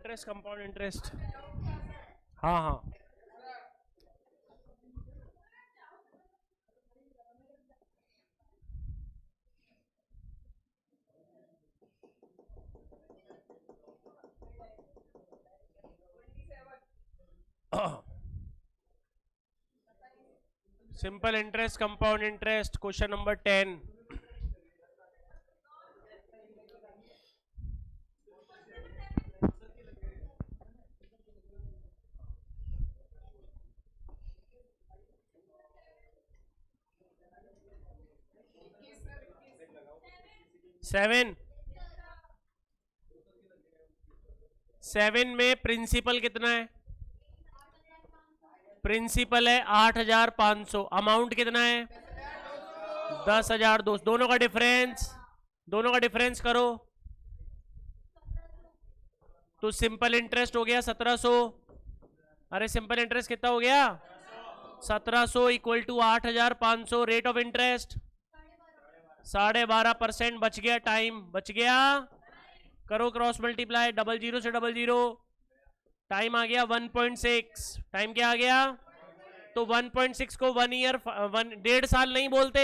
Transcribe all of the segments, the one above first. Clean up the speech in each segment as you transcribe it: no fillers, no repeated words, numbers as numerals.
Interest, compound interest. हाँ हाँ, simple interest, compound interest, question number 10। Seven में principal कितना है? प्रिंसिपल है 8,500। अमाउंट कितना है? 10,200। दोनों का डिफरेंस करो तो सिंपल इंटरेस्ट हो गया 1700। अरे सिंपल इंटरेस्ट कितना हो गया? 1700 equal to 8,500। Rate of interest 12.5%। बच गया टाइम, बच गया। करो क्रॉस मल्टीप्लाई, 00 से 00। टाइम आ गया 1.6। टाइम क्या आ गया? तो 1.6 को 1 ईयर, 1.5 साल नहीं बोलते।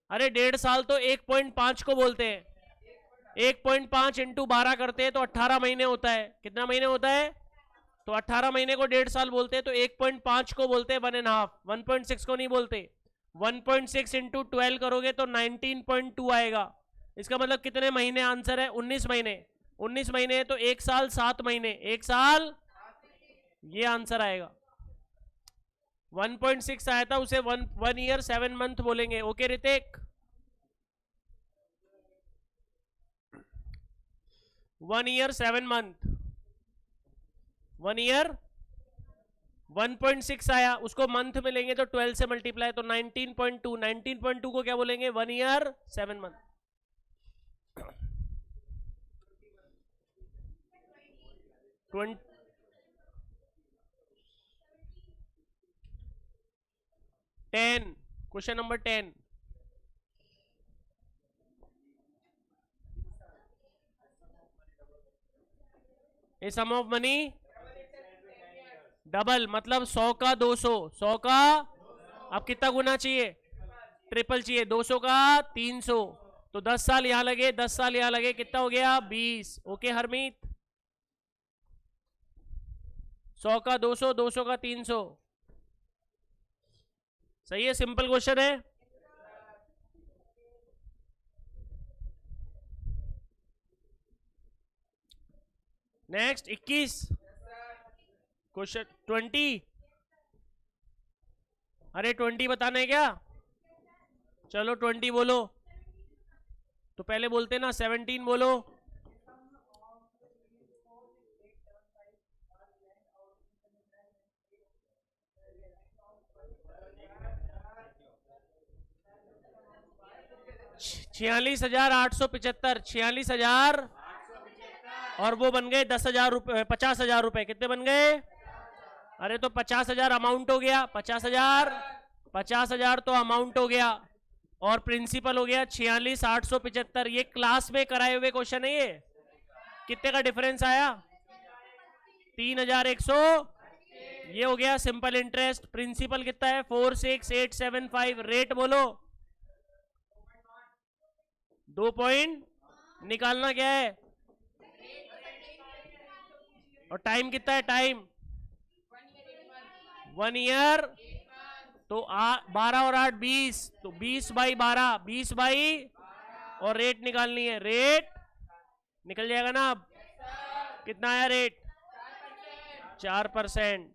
अरे 1.5 साल तो 1.5 को बोलते हैं। 1.5 इंटू 12 करते हैं तो 18 महीने होता है। कितना महीने होता है? तो 18 महीने को 1.5 साल बोलते हैं, तो 1.5 को बोलते हैं 1.5। 1.6 को नहीं बोलते। 1.6 इंटू 12 करोगे तो 19.2 आएगा। इसका मतलब कितने महीने? आंसर है 19 महीने। 19 महीने तो 1 साल 7 महीने, 1 साल, ये आंसर आएगा। 1.6 आया था, उसे 1 ईयर 7 मंथ बोलेंगे। Okay Hrithik? 1 year 7 month, 1 year 1.6 आया, उसको मंथ में लेंगे तो 12 से मल्टीप्लाई, तो 19.2। 19.2 को क्या बोलेंगे? 1 year 7 month. 10, question number 10। A sum of money double, मतलब 100 का 200, 100 का, अब कितना गुना चाहिए? ट्रिपल चाहिए। 200 का 300, तो 10 साल यहां लगे, 10 साल यहां लगे, कितना हो गया? 20। ओके हरमीत? 100 का 200, 200 का 300। सही है, सिंपल क्वेश्चन है। Next 21, question 20। अरे 20 बताना है क्या? चलो 20 बोलो। तो पहले बोलते ना 17 बोलो। छियालीस 46,875, 46,000, और वो बन गए 10,000 रुपए, 50,000 रुपए। कितने बन गए? अरे तो 50,000 अमाउंट हो गया, 50,000, 50,000 तो अमाउंट हो गया, और प्रिंसिपल हो गया 46,875। ये क्लास में कराए हुए क्वेश्चन है ये। कितने का डिफरेंस आया? 3,100। ये हो गया सिंपल इंटरेस्ट। प्रिंसिपल कितना है? 46,875। रेट बोलो। 2 पॉइंट निकालना क्या है? और टाइम कितना है? टाइम 1 ईयर, तो 12 और 8 20, तो 20/12, 20 और रेट निकालनी है। रेट निकल जाएगा ना? अब कितना आया रेट? 4%।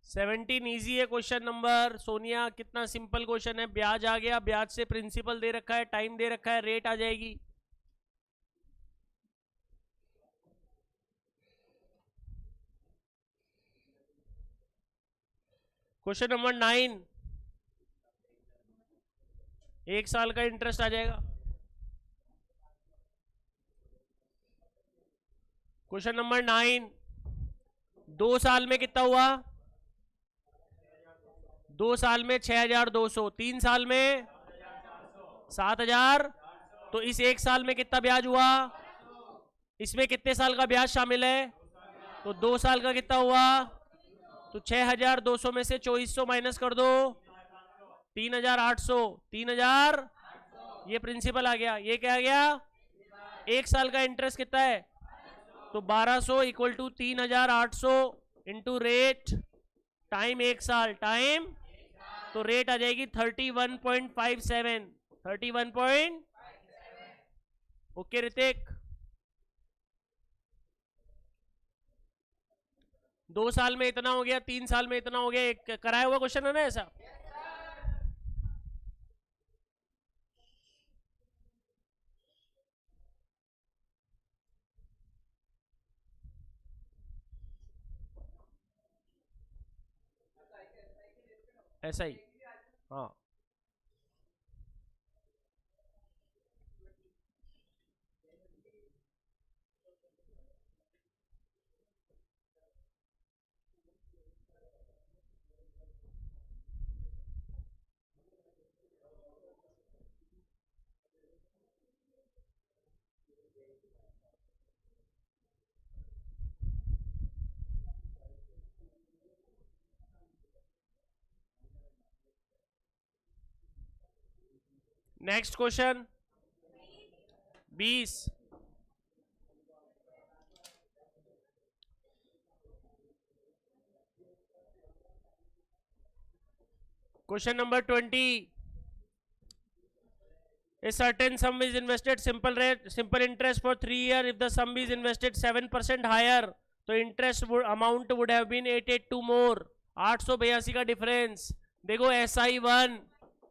सेवनटीन ईजी है क्वेश्चन नंबर। सोनिया कितना सिंपल क्वेश्चन है। ब्याज आ गया, ब्याज से प्रिंसिपल दे रखा है, टाइम दे रखा है, रेट आ जाएगी। क्वेश्चन नंबर 9, 1 साल का इंटरेस्ट आ जाएगा। क्वेश्चन नंबर 9, 2 साल में कितना हुआ? 2 साल में 6,200, 3 साल में 7,000, तो इस 1 साल में कितना ब्याज हुआ? इसमें कितने साल का ब्याज शामिल है? तो 2 साल का कितना हुआ? तो 6,200 में से 2400 माइनस कर दो, 3,800, 3,000, ये प्रिंसिपल आ गया। ये क्या आ गया? 1 साल का इंटरेस्ट कितना है? तो 1200 equal to 3,800 into rate time 1 साल टाइम, तो रेट आ जाएगी 31.57, 31. ओके ऋतिक, 2 साल में इतना हो गया, 3 साल में इतना हो गया। एक कराया हुआ क्वेश्चन है ना ऐसा? ऐसा ही, हाँ। Next question 20। Question number 20। A certain sum is invested simple interest for 3 years. If the sum is invested 7% higher, तो interest amount would have been 882 more. 882 का डिफरेंस देखो, SI1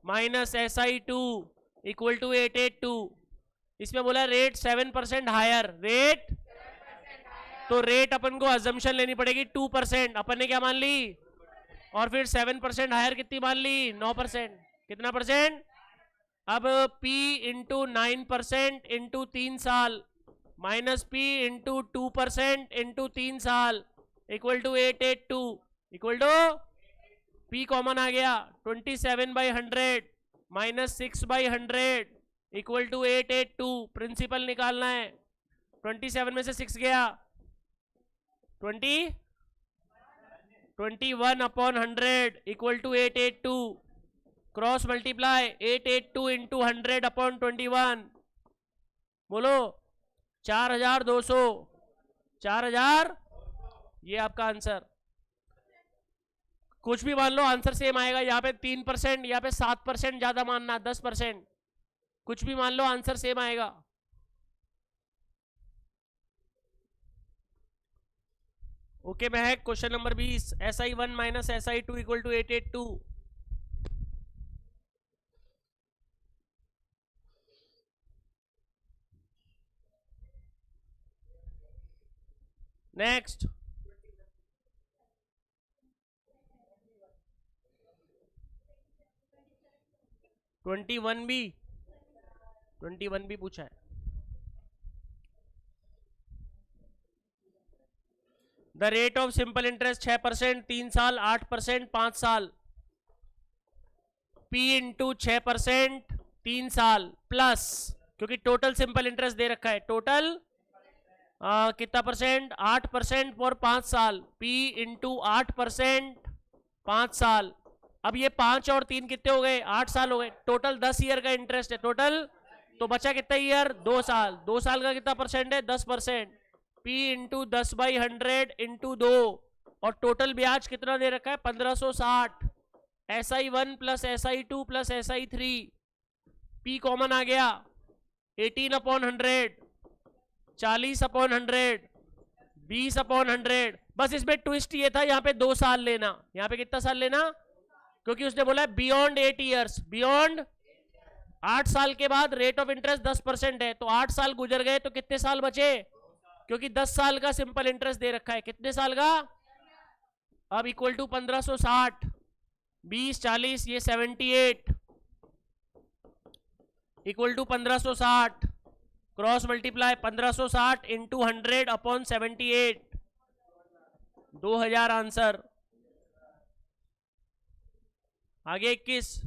minus SI2 equal to 882। इसमें बोला rate 7% higher, rate, तो rate अपन को assumption लेनी पड़ेगी 2%, अपन ने क्या मान ली? और फिर 7% हायर कितनी मान ली? 9%। कितना परसेंट? अब P इंटू 9% इंटू 3 साल माइनस P इंटू 2% इंटू 3 साल equal to 882 equal to P common आ गया 27/100 माइनस 6/100 इक्वल टू 882। प्रिंसिपल निकालना है। 27 में से 6 गया 21/100 equal to 882। Cross multiply 882 into 100/21, बोलो 4,200, 4,000। ये आपका आंसर। कुछ भी मान लो, आंसर सेम आएगा। यहाँ पे 3%, यहाँ पे 7% ज्यादा मानना, 10%, कुछ भी मान लो आंसर सेम आएगा। Okay Mahak, question number 20। SI1 minus SI2 equal to 882। Next 21 भी पूछा है। The rate of simple interest 6%, 3 साल, 8%, 5 साल। P इंटू 6% 3 साल प्लस, क्योंकि टोटल सिंपल इंटरेस्ट दे रखा है, टोटल कितना परसेंट? 8% फॉर 5 साल। P इंटू 8% 5 साल। अब ये 5 और 3 कितने हो गए? 8 साल हो गए। टोटल 10 ईयर का इंटरेस्ट है टोटल, तो बचा कितना ईयर? 2 साल। 2 साल का कितना परसेंट है? 10%। P इंटू 10/100 इंटू 2, और टोटल ब्याज कितना दे रखा है? 1560। SI1 plus SI2 plus SI3, P common आ गया 18/100, 40/100, 20/100। बस इसमें ट्विस्ट ये था, यहाँ पे 2 साल लेना। यहाँ पे कितना साल लेना? क्योंकि उसने बोला बियॉन्ड 8 ईयर्स, बियॉन्ड 8 साल के बाद रेट ऑफ इंटरेस्ट 10% है, तो 8 साल गुजर गए तो कितने साल बचे? क्योंकि 10 साल का सिंपल इंटरेस्ट दे रखा है। कितने साल का? अब इक्वल टू 1560, 20, 40, ये 78 equal to 1560। Cross multiply 1560 into 100/78, 2000 answer. आगे 21।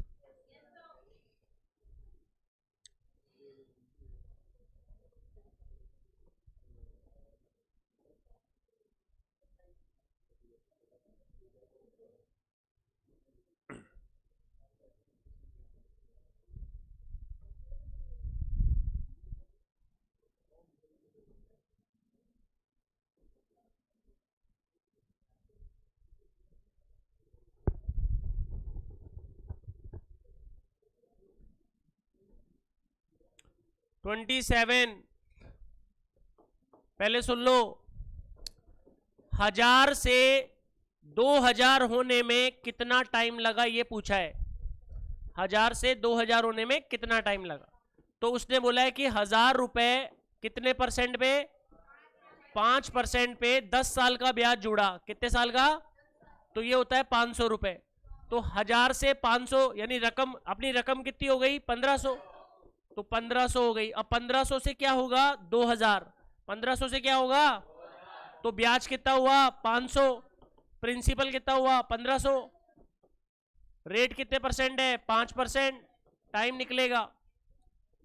Twenty seven. पहले सुन लो, 1000 से 2000 होने में कितना टाइम लगा ये पूछा है। 1000 से 2000 होने में कितना टाइम लगा, तो उसने बोला है कि 1000 रुपए कितने परसेंट पे, 5% पे 10 साल का ब्याज जुड़ा। कितने साल का, तो ये होता है 500 रुपए। तो 1000 से 500 यानी रकम, अपनी रकम कितनी हो गई 1500, तो 1500 हो गई। अब 1500 से क्या होगा 2000, 1500 से क्या होगा, तो ब्याज कितना हुआ 500, प्रिंसिपल कितना हुआ 1500, रेट कितने परसेंट है 5%, टाइम निकलेगा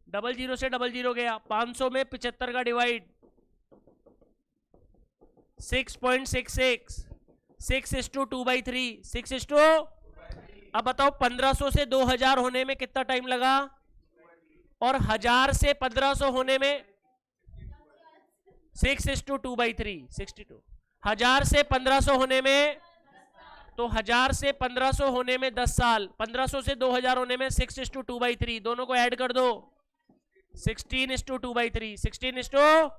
00 से 00 गया, 500 में 75 का डिवाइड 6.66, 6:2/3, 6:, अब बताओ 1500 से 2000 होने में कितना टाइम लगा, और 1000 से 1500 होने में 6:2/3, 62। 1000 से 1500 होने में, तो 1000 से 1500 होने में 10 साल, 1500 से 2000 होने में 6:2/3, दोनों को ऐड कर दो 16:2/3, 16,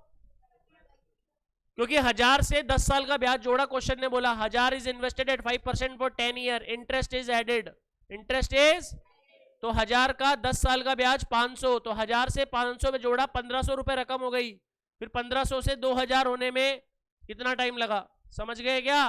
क्योंकि 1000 से 10 साल का ब्याज जोड़ा। क्वेश्चन ने बोला 1000 is invested at 5% for 10 year, interest is added, interest is, तो 1000 का 10 साल का ब्याज 500, तो 1000 से 500 में जोड़ा 1500 रुपए रकम हो गई। फिर 1500 से 2000 होने में कितना टाइम लगा, समझ गए क्या।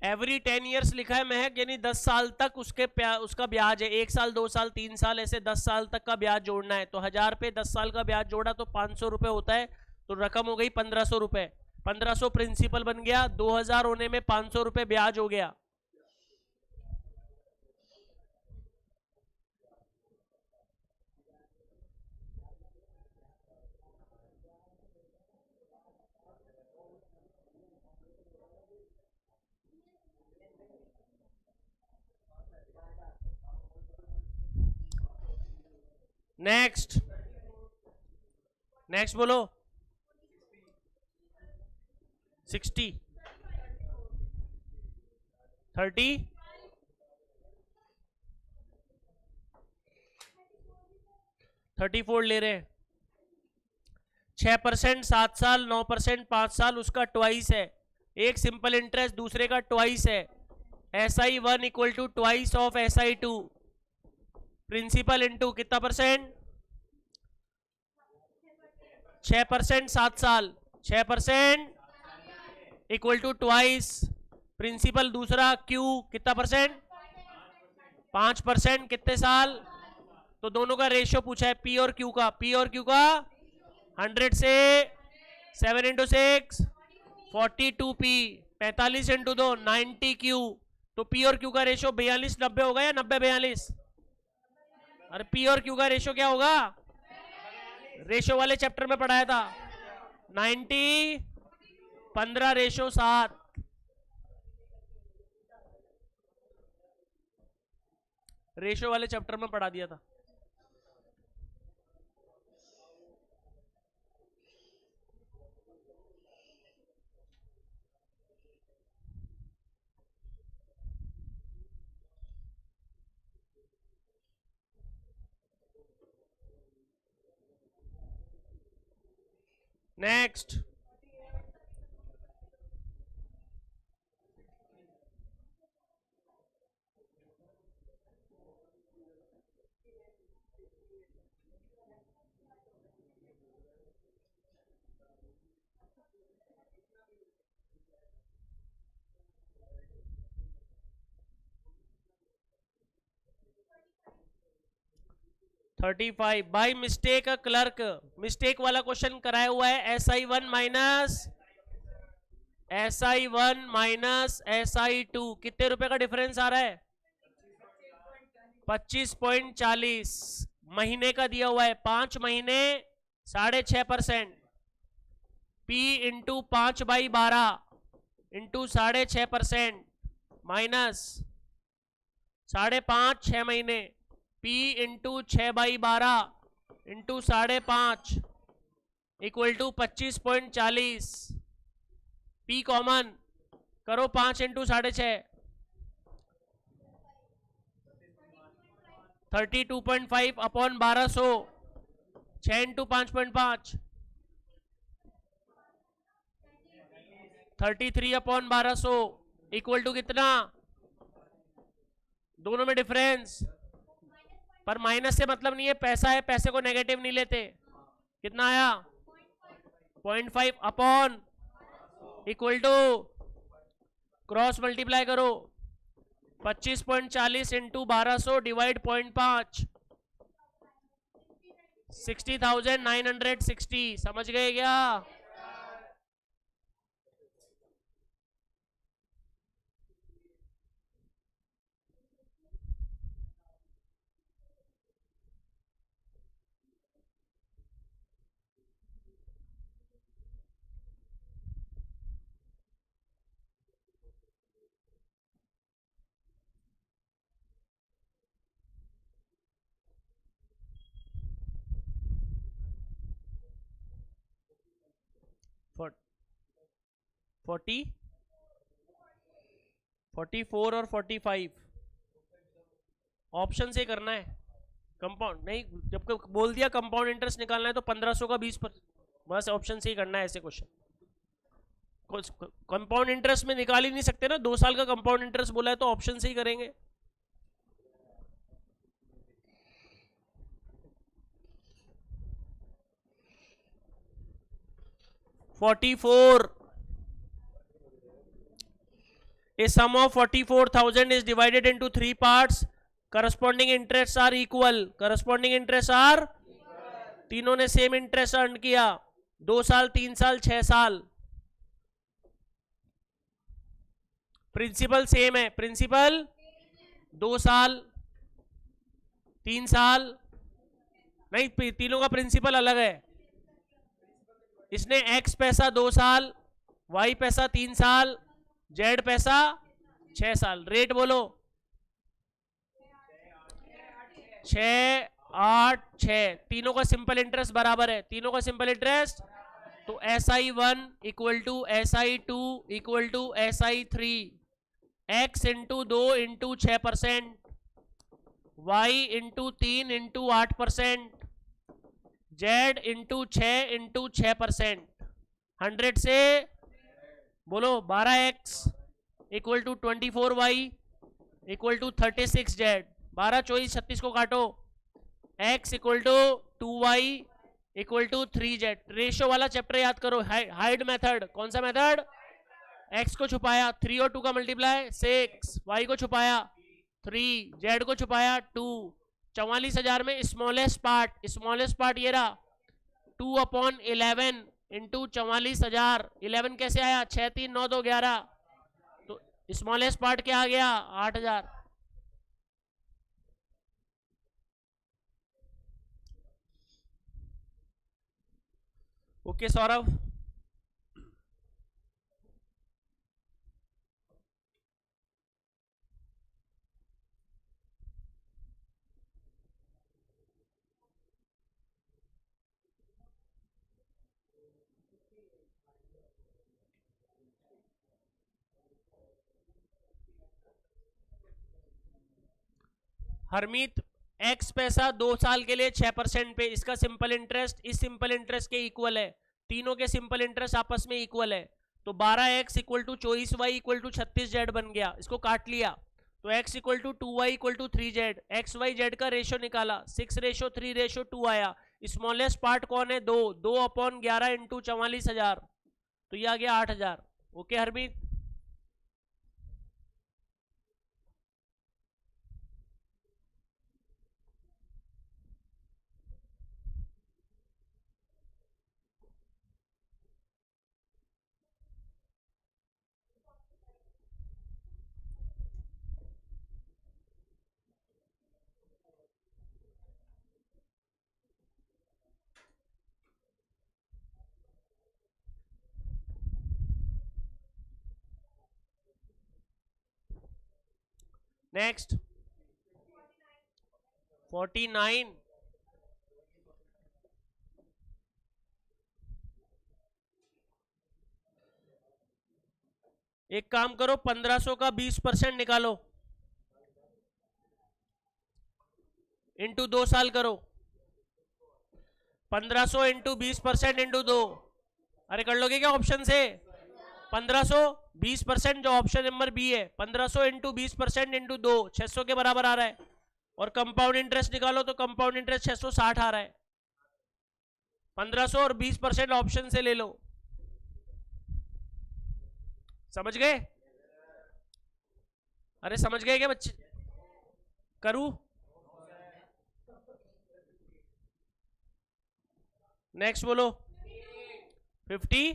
एवरी 10 ईयर्स लिखा है महक, यानी 10 साल तक उसका ब्याज है, 1 साल 2 साल 3 साल ऐसे 10 साल तक का ब्याज जोड़ना है। तो 1000 पे 10 साल का ब्याज जोड़ा तो 500 रुपए होता है, तो रकम हो गई 1500 रुपए। 1500 प्रिंसिपल बन गया, 2000 होने में 500 रुपए ब्याज हो गया। नेक्स्ट, नेक्स्ट बोलो 60, 30, 34 ले रहे हैं। 6% 7 साल, 9% 5 साल, उसका ट्वाइस है। एक सिंपल इंटरेस्ट दूसरे का ट्वाइस है। SI1 equal to twice of SI2, principal into कितना परसेंट, 6% 7 साल, 6% इक्वल टू ट्वाइस प्रिंसिपल दूसरा Q कितना परसेंट, 5%, कितने साल, तो दोनों का रेशियो पूछा है P और Q का, P और Q का 100 से 7 इंटू 6 42P, 45 इंटू 2 90Q, तो P और Q का रेशियो 42:90 होगा या 90:42, अरे P और Q का रेशियो क्या होगा, रेशियो वाले चैप्टर में पढ़ाया था 90 15:7, रेशियो वाले चैप्टर में पढ़ा दिया था। Next, 35 by mistake clerk mistake वाला क्वेश्चन कराया हुआ है। SI1 माइनस SI2 कितने रुपए का डिफरेंस आ रहा है? 25.40 महीने का दिया हुआ है 5 महीने 6.5%। P इंटू 5/12 इंटू 6.5% माइनस 5.5 6 महीने P into 6/12 into 5.5 equal to 25.40। P common करो 5 into 6.5 32.5 upon 1200 6 into 5.5 33 upon 1200 equal to कितना? दोनों में डिफरेंस पर माइनस से मतलब नहीं है, पैसा है, पैसे को नेगेटिव नहीं लेते। कितना आया? 0.5 upon equal to cross multiply करो 25.40 इंटू 1200 डिवाइड 0.5 60,960। समझ गए क्या? फॉर 44 और 45 ऑप्शन से करना है। कंपाउंड नहीं, जब बोल दिया कंपाउंड इंटरेस्ट निकालना है तो 1500 का 20 बस ऑप्शन से ही करना है ऐसे क्वेश्चन। कंपाउंड इंटरेस्ट में निकाल ही नहीं सकते ना, 2 साल का कंपाउंड इंटरेस्ट बोला है तो ऑप्शन से ही करेंगे। A sum of 44,000 is divided into 3 parts. Corresponding interests are equal. Corresponding interests are तीनों ने सेम इंटरेस्ट अर्न किया, 2 साल 3 साल 6 साल। प्रिंसिपल सेम है, प्रिंसिपल 2 साल 3 साल नहीं, तीनों का प्रिंसिपल अलग है। इसने एक्स पैसा 2 साल, वाई पैसा 3 साल, जेड पैसा 6 साल। रेट बोलो 6 8 6। तीनों का सिंपल इंटरेस्ट बराबर है, तीनों का सिंपल इंटरेस्ट तो SI1 equal to SI2 equal to SI3 x into 2 into 6%, y into 3 into 8%, z into 6 into 6%। 100 से बोलो 12x equal to 24y equal to 36z। 12 24 36 को काटो, x equal to 2y equal to 3z। Ratio वाला chapter याद करो, hide method. कौन सा method? x को छुपाया 3 और 2 का मल्टीप्लाई 6, y को छुपाया 3, z को छुपाया 2। 44,000 में स्मॉलेस्ट पार्ट ये रहा 2/11 इंटू 44,000। 11 कैसे आया? 6 3 9 2 11, तो स्मॉलेस्ट पार्ट क्या आ गया? 8,000। ओके सौरभ। हरमीत एक्स पैसा 2 साल के लिए 6% पे, इसका सिंपल इंटरेस्ट इस सिंपल इंटरेस्ट के इक्वल है। तीनों के सिंपल इंटरेस्ट आपस में इक्वल है, तो 12x equal to 24y equal to 36z बन गया। इसको काट लिया तो x equal to 2y equal to 3z। X y z का रेशो निकाला 6:3:2 आया। स्मॉलेस्ट पार्ट कौन है? 2 2/11 इंटू 44,000, तो ये आ गया 8,000। ओके हरमीत। नेक्स्ट 49, एक काम करो 1500 का 20% निकालो, इंटू 2 साल करो, 1500 इंटू 20% इंटू 2, अरे कर लोगे क्या ऑप्शन से? 1500 20% जो ऑप्शन नंबर बी है, 1500 इंटू 20% इंटू 2, 600 के बराबर आ रहा है। और कंपाउंड इंटरेस्ट निकालो तो कंपाउंड इंटरेस्ट 660 आ रहा है। 1500 और 20% ऑप्शन से ले लो, समझ गए? अरे समझ गए क्या बच्चे? करूं? नेक्स्ट बोलो 50।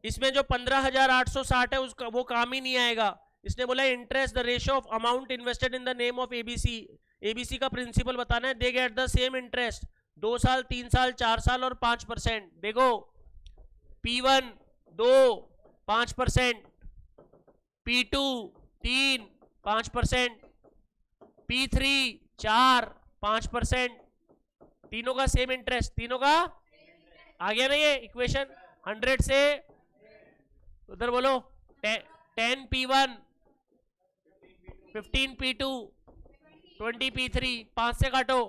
इसमें जो 15,860 है उसका वो काम ही नहीं आएगा। इसने बोला interest the ratio of amount invested in the name of ABC. ABC का प्रिंसिपल बताना है। They get the same interest 2 साल, 3 साल, 4 साल और 5%। देखो P1 2 5%, P2 3 5%, P3 4 5%, तीनों का सेम इंटरेस्ट, तीनों का आ गया ना ये इक्वेशन। 100 से उधर बोलो 10 P1, 15 P2, 20 P3, 5 से काटो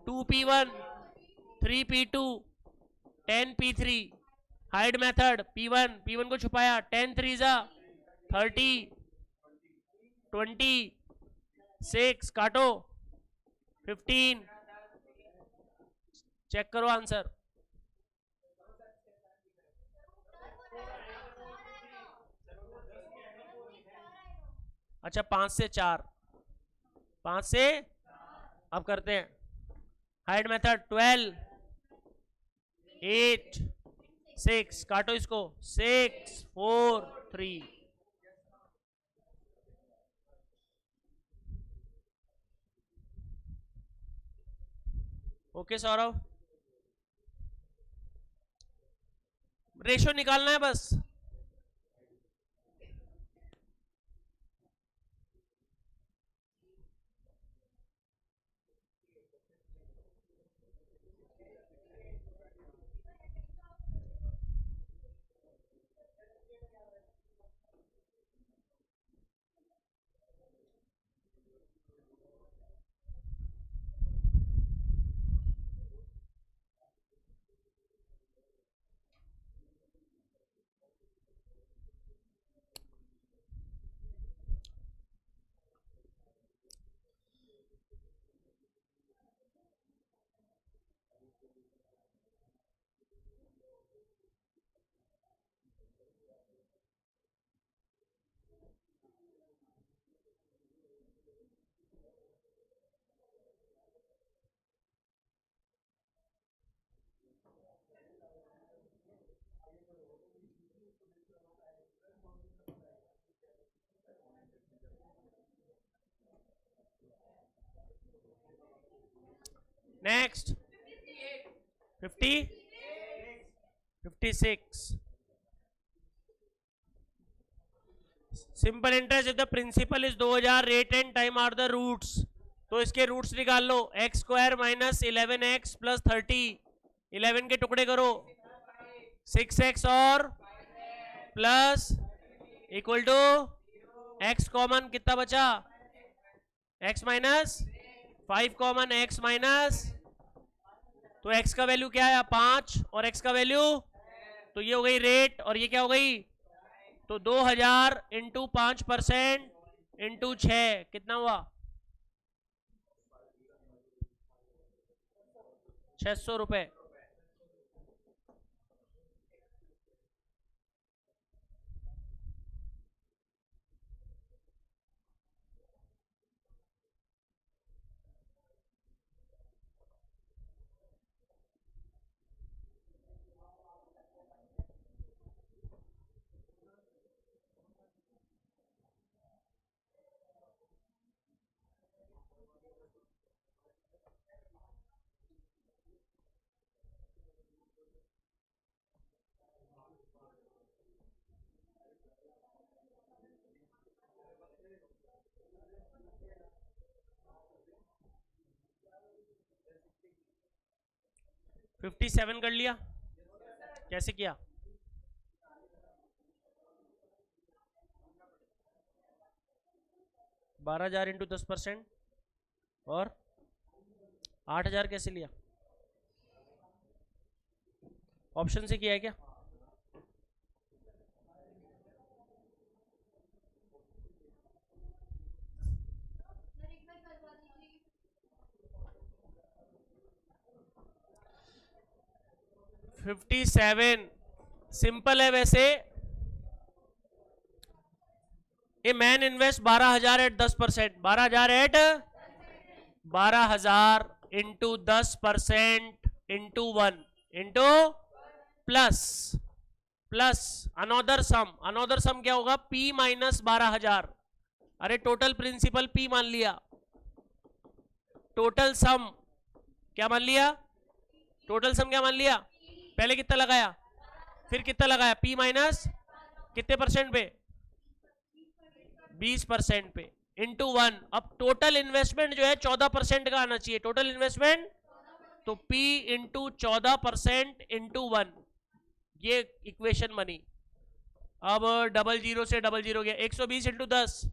2 P1, 3 P2, 10 P3, hide method P1 को छुपाया, 10 3 जा 30, 20 6 काटो 15, चेक करो आंसर। अच्छा 5 से 4, 5 से अब करते हैं हाइड मेथड। 12 8 6 काटो इसको 6 4 3। ओके सौरभ, रेशो निकालना है बस। Next 50 56। Simple interest if the principal is 2000, rate and time are the roots. तो इसके रूट्स निकाल लो, x square minus 11x plus 30, 11 के टुकड़े करो 6x और plus equal to x common कितना बचा, x minus 5 common x minus, तो x का वैल्यू क्या है 5 और x का वैल्यू, तो ये हो गई रेट और ये क्या हो गई, तो 2000 इंटू 5% इंटू 6 कितना हुआ 600 रुपए। 57 कर लिया, कैसे किया? बारह हजार इंटू 10% और 8000 कैसे लिया? ऑप्शन से किया है क्या? फिफ्टी सेवन सिंपल है वैसे। A man invest 12,000 at 10%, 12,000 at 12,000 into 10% into 1 into plus another sum क्या होगा? P minus 12,000। अरे टोटल प्रिंसिपल P मान लिया, टोटल सम क्या मान लिया? टोटल सम क्या मान लिया? पहले कितना लगाया, फिर कितना लगाया? P माइनस कितने परसेंट पे? 20% पे इंटू 1। अब टोटल इन्वेस्टमेंट जो है 14% का आना चाहिए, टोटल इन्वेस्टमेंट, तो P इंटू 14% इंटू 1, ये इक्वेशन बनी। अब 00 से 00 गया, 120 इंटू 10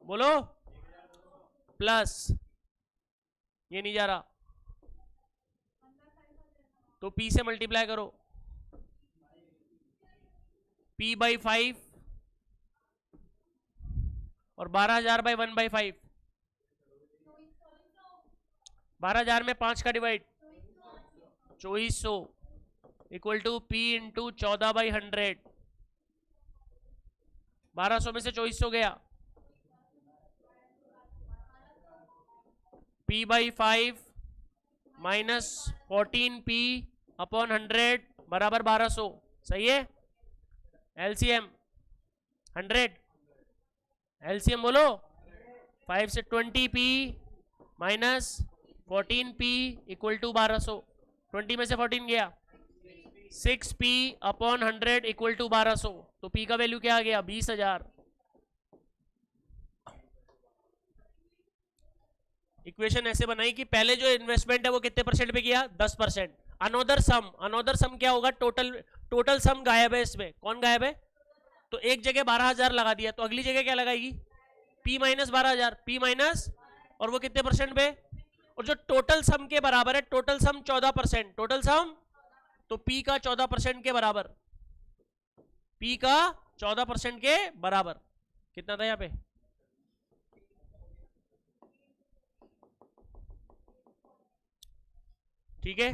बोलो, प्लस ये नहीं जा रहा तो P से मल्टीप्लाई करो, P बाई 5 और 12,000 बाई 1/5, 12,000 में 5 का divide 2400 equal to P into 14/100। 1200 में से 2400 गया, P by 5 minus 14P upon 100 बराबर 1200। सही है? एलसीएम 100, एलसीएम बोलो, 5 से 20P minus 14P equal to 1200। 20 में से 14 गया, 6P अपॉन 100 इक्वल टू 1200, तो P का वैल्यू क्या आ गया? 20,000। इक्वेशन ऐसे बनाई कि पहले जो इन्वेस्टमेंट है वो कितने परसेंट पे किया? 10%। अनोदर सम क्या होगा? टोटल सम गायब है इसमें, कौन गायब है? तो एक जगह 12,000 लगा दिया, तो अगली जगह क्या लगाएगी? P माइनस 12,000, P माइनस, और वो कितने परसेंट पे? और जो टोटल सम के बराबर है, टोटल सम 14%, टोटल सम, तो P का 14% के बराबर, P का 14% के बराबर कितना था यहाँ पे? ठीक है,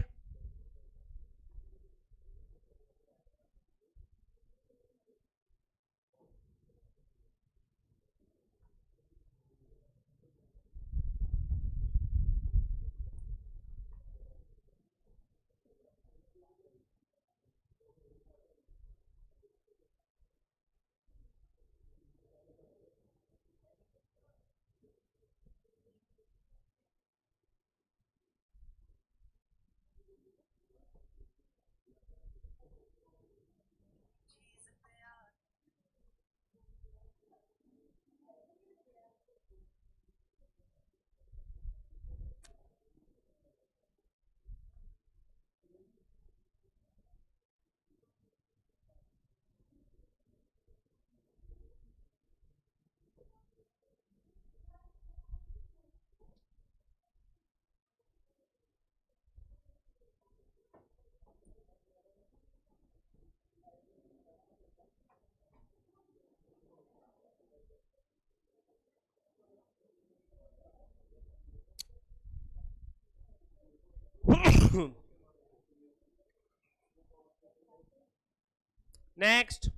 next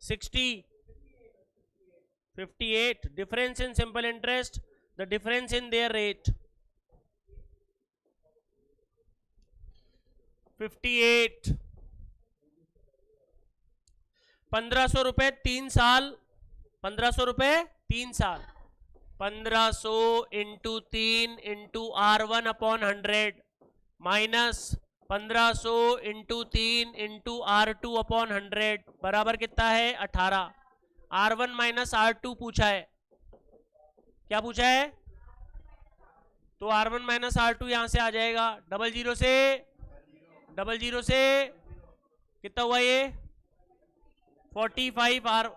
60, 58 difference in simple interest, the difference in their rate। 58 1500 रुपए 3 साल, 1500 रुपए 3 साल, 1500 into 3 into R1 upon 100 minus 1500 into 3 into R2 upon 100 बराबर कितना है? 18। R1 माइनस R2 पूछा है, क्या पूछा है? तो R1 माइनस R2 यहां से आ जाएगा, डबल जीरो से कितना हुआ ये 45 R,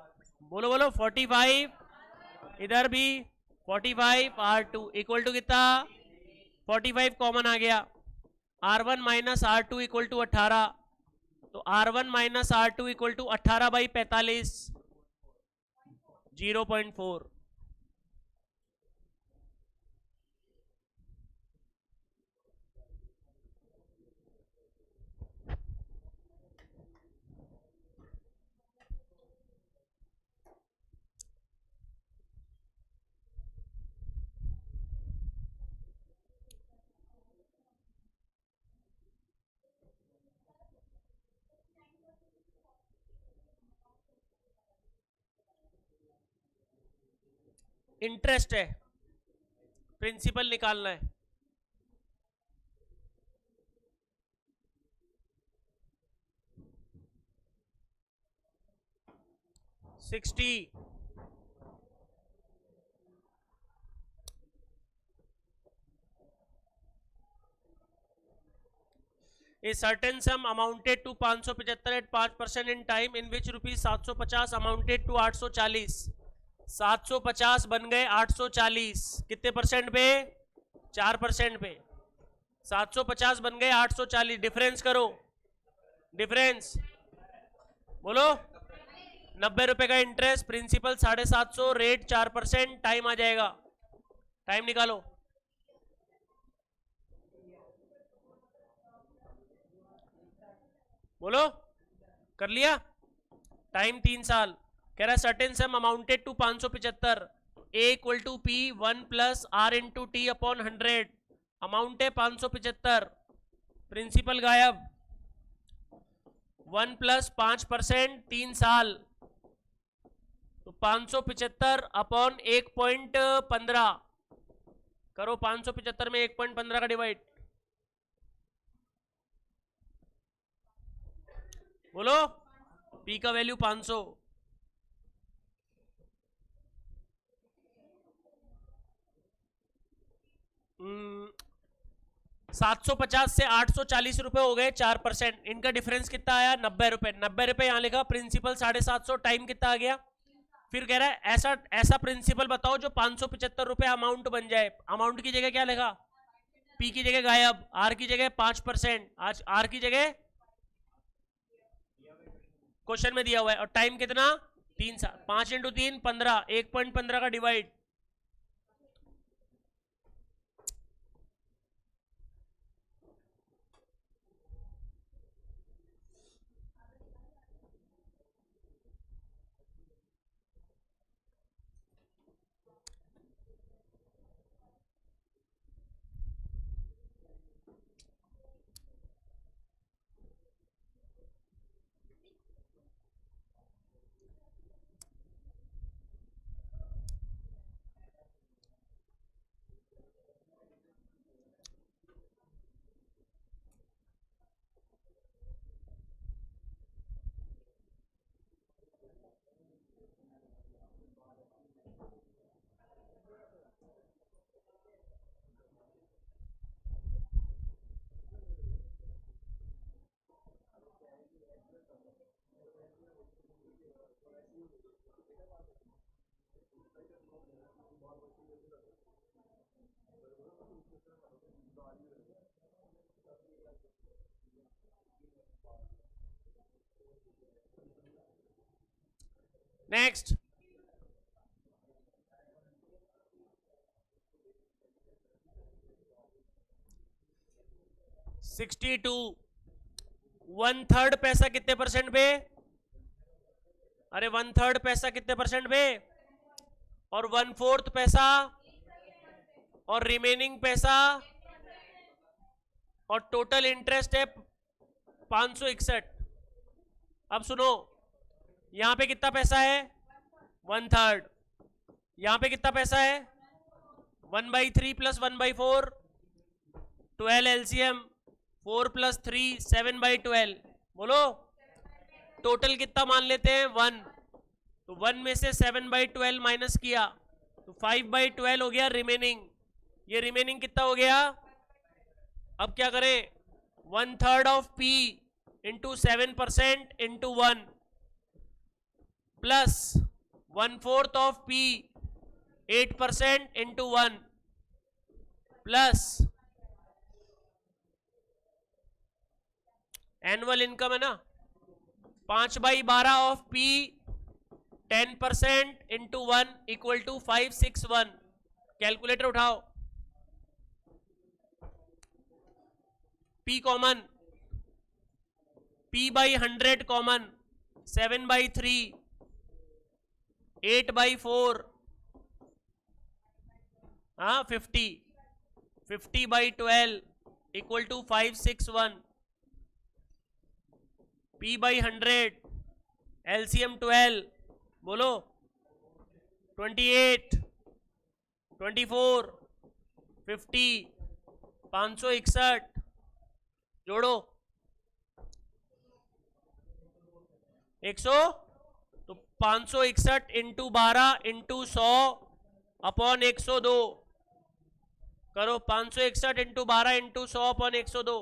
बोलो 45, इधर भी 45 R2 इक्वल टू कितना 45 कॉमन आ गया, R1 minus R2 equal to 18, तो R1 minus R2 equal to 18/45 0.4। Interest है, प्रिंसिपल निकालना है। $60 A certain sum amounted to 575 at 5% in time in which rupees 750 amounted to 840, 750 बन गए 840, कितने परसेंट पे 4% पे, 750 बन गए 840, डिफरेंस करो, डिफरेंस बोलो 90 रुपए का इंटरेस्ट, प्रिंसिपल 750, रेट 4%, टाइम आ जाएगा, टाइम निकालो। बोलो कर लिया, टाइम 3 साल। कह रहा है certain sum amounted to 575, A equal to P 1 plus R into T upon 100, amount है 575, प्रिंसिपल गायब, 1 प्लस 5% 3 साल, तो 575 अपॉन 1.15 करो, 575 में 1.15 का डिवाइड, बोलो पी का वैल्यू 500, हम्म 750 से 840 रुपए हो गए, 4%, इनका डिफरेंस कितना आया 90 रुपए, 90 रुपए यहां लिखा, प्रिंसिपल 750, टाइम कितना आ गया, फिर कह रहा है ऐसा प्रिंसिपल बताओ जो 575 रुपए अमाउंट बन जाए, अमाउंट की जगह क्या लिखा, पी की जगह गायब, आर की जगह 5%, आज आर की जगह क्वेश्चन में दिया हुआ है, और टाइम कितना 3 साल, 5 इंटू 3 15, 1.15 का डिवाइड, नेक्स्ट $62, 1/3 पैसा कितने परसेंट पे, अरे 1/3 पैसा कितने परसेंट पे, और 1/4 पैसा, और रिमेनिंग पैसा, और टोटल इंटरेस्ट है 561। अब सुनो, यहां पे कितना पैसा है 1/3, यहां पे कितना पैसा है 1/3 प्लस 1/4, 12 LCM, 4 प्लस 3 7/12, बोलो टोटल कितना मान लेते हैं 1, तो 1 में से 7/12 माइनस किया तो 5/12 हो गया रिमेनिंग, ये रिमेनिंग कितना हो गया? अब क्या करें? 1/3 ऑफ P इंटू 7% into 1 plus 1/4 of P 8% into 1 plus annual income है ना 5/12 of P 10% into 1 equal to 561। Calculator उठाओ। P कॉमन, P/100 कॉमन, 7/3, 8/4, हाँ 50, 50/12 इक्वल टू 561। P/100 LCM 12 बोलो 28, 24, 50, 561 जोड़ो 100, तो 561 इंटू 12 इंटू 100 अपॉन 102 करो। 561 इंटू 12 इंटू 100 अपॉन 102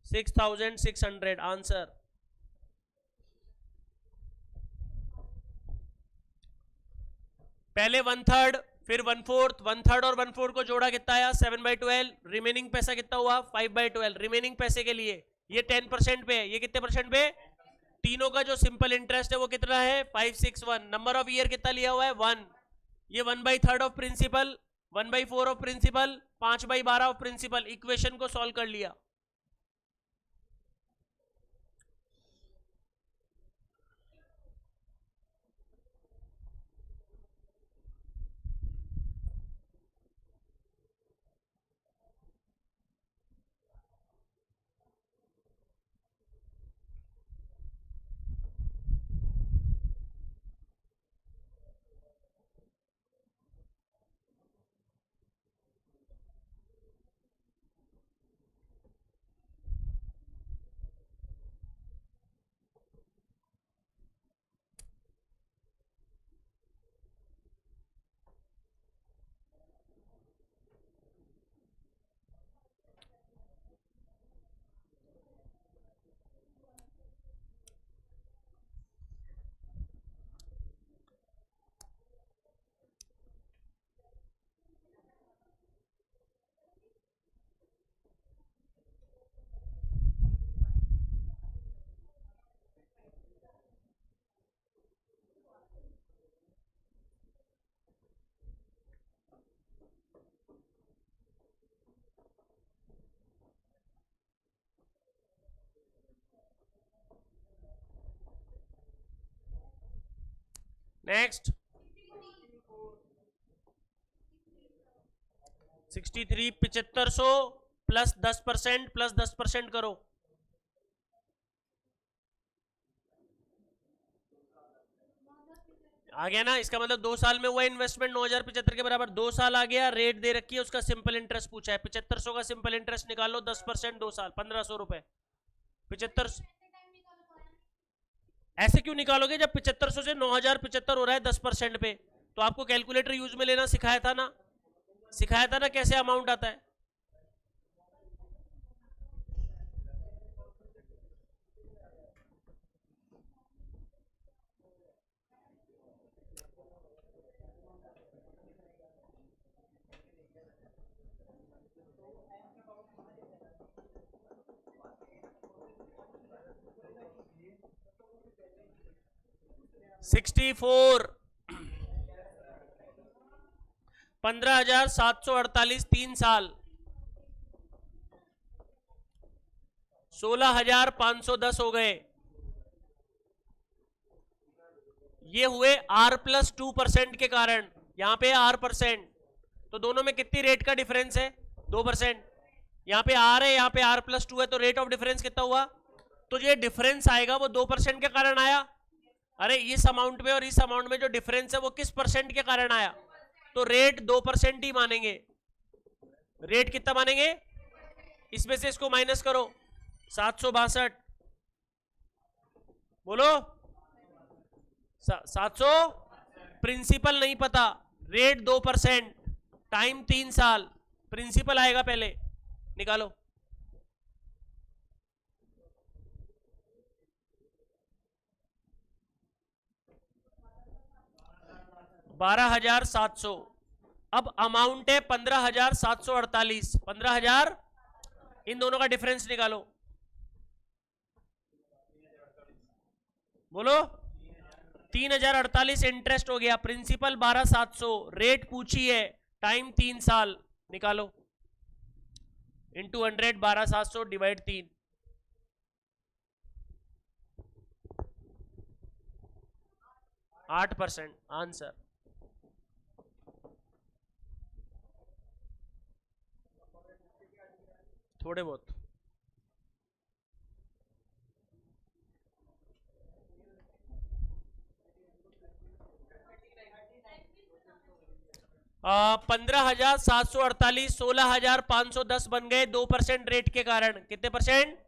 6,600 आंसर। पहले 1/3 फिर 1/4, 1/3 और 1/4 को जोड़ा कितना आया? 7/12। रिमेनिंग पैसा कितना हुआ? 5/12। रिमेनिंग पैसे के लिए ये 10% पे है, ये कितने परसेंट पे? तीनों का जो सिंपल इंटरेस्ट है वो कितना है? 561। नंबर ऑफ ईयर कितना लिया हुआ है? 1। ये 1/3 of principal, 1/4 of principal, 5/12 of principal. Equation को सॉल्व कर लिया। नेक्स्ट 63 7500 प्लस 10% प्लस 10% करो। आ गया ना? इसका मतलब 2 साल में हुआ इन्वेस्टमेंट 9075 के बराबर। 2 साल आ गया, रेट दे रखी है, उसका सिंपल इंटरेस्ट पूछा है। 7500 का सिंपल इंटरेस्ट निकालो, 10% 2 साल 1500 रुपए। 75 ऐसे क्यों निकालोगे जब 7500 से 9075 हो रहा है 10% पे? तो आपको कैलकुलेटर यूज में लेना सिखाया था ना, सिखाया था ना कैसे अमाउंट आता है। $64 15,748 3 साल 16,510 हो गए। ये हुए R+2% के कारण, यहां पे R%, तो दोनों में कितनी रेट का डिफरेंस है? 2%। यहां पे R है, यहां पे R+2 है, तो रेट ऑफ डिफरेंस कितना हुआ? तो ये डिफरेंस आएगा वो 2% के कारण आया। अरे इस अमाउंट में और इस अमाउंट में जो डिफरेंस है वो किस परसेंट के कारण आया? तो रेट 2% ही मानेंगे। रेट कितना मानेंगे? इसमें से इसको माइनस करो, 762 बोलो 700। प्रिंसिपल नहीं पता, रेट 2%, टाइम 3 साल, प्रिंसिपल आएगा पहले, निकालो। 12,700। अब अमाउंट है 15,748, 15,000, इन दोनों का डिफरेंस निकालो, बोलो। 3,048 इंटरेस्ट हो गया, प्रिंसिपल 12,700, रेट पूछी है, टाइम 3 साल, निकालो। Into 100, 12,700 divide 3, 8% answer. थोड़े बहुत। आ, 15,748, 16,510 बन गए 2% रेट के कारण। कितने परसेंट?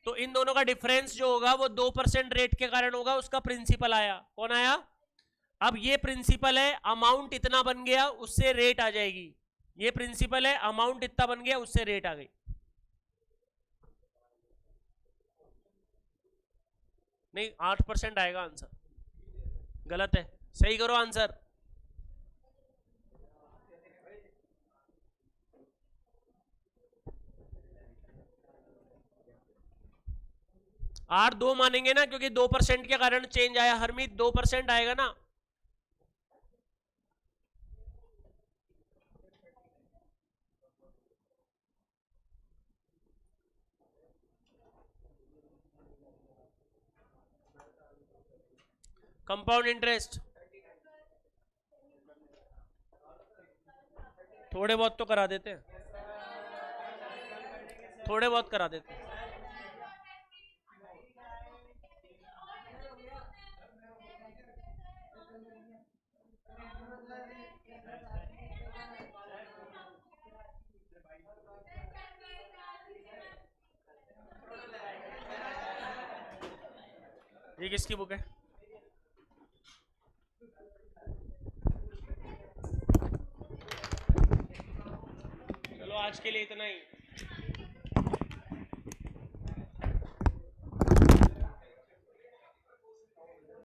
तो इन दोनों का डिफरेंस जो होगा वो 2% रेट के कारण होगा, उसका प्रिंसिपल आया। कौन आया? अब ये प्रिंसिपल है, अमाउंट इतना बन गया, उससे रेट आ जाएगी। ये प्रिंसिपल है, अमाउंट इतना बन गया, उससे रेट आ गई। नहीं, 8% आएगा आंसर। गलत है, सही करो आंसर। आठ 2 मानेंगे ना, क्योंकि 2% के कारण चेंज आया। हरमीत 2% आएगा ना? कंपाउंड इंटरेस्ट थोड़े बहुत तो करा देते हैं, थोड़े बहुत करा देते हैं। ये किसकी बुक है? चलो आज के लिए इतना ही।